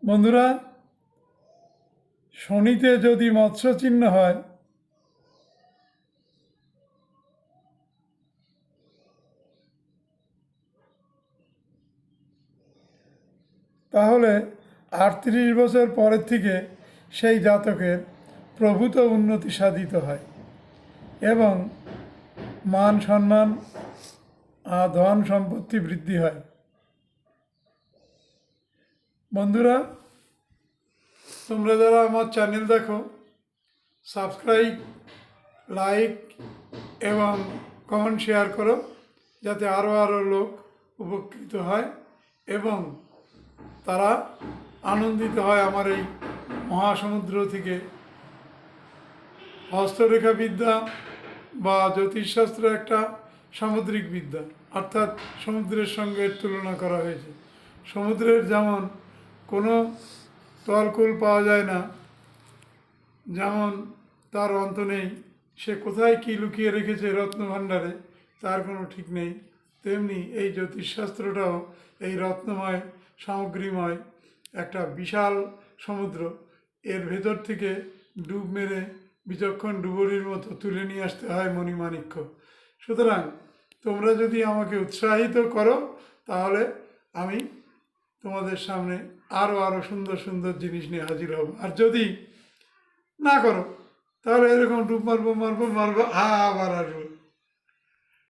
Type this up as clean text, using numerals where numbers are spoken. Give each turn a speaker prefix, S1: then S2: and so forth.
S1: বন্ধুরা, শনিতে যদি মৎস্য চিহ্ন হয় তাহলে 38 বছর পরের থেকে সেই জাতকের প্রভূত উন্নতি সাধিত হয় এবং মান সম্মান ধন সম্পত্তি বৃদ্ধি হয়। বন্ধুরা, তোমরা যারা আমার চ্যানেল দেখো, সাবস্ক্রাইব, লাইক এবং কমেন্ট শেয়ার করো, যাতে আরও লোক উপকৃত হয় এবং তারা আনন্দিত হয় আমার এই মহাসমুদ্র থেকে। হস্তরেখা বিদ্যা বা জ্যোতিষশাস্ত্র একটা সামুদ্রিক বিদ্যা, অর্থাৎ সমুদ্রের সঙ্গে তুলনা করা হয়েছে। সমুদ্রের যেমন কোনো তলকুল পাওয়া যায় না, যেমন তার অন্ত নেই, সে কোথায় কী লুকিয়ে রেখেছে রত্নভাণ্ডারে তার কোনো ঠিক নেই, তেমনি এই জ্যোতিষশাস্ত্রটাও এই রত্নময় সামগ্রীময় একটা বিশাল সমুদ্র। এর ভেতর থেকে ডুব মেরে বিচক্ষণ ডুবুরির মতো তুলে নিয়ে আসতে হয় মণিমাণিক্য। সুতরাং তোমরা যদি আমাকে উৎসাহিত করো তাহলে আমি তোমাদের সামনে আরও সুন্দর সুন্দর জিনিস নিয়ে হাজির হব। আর যদি না করো তাহলে এরকম ডুব মারবো আবার আসবো।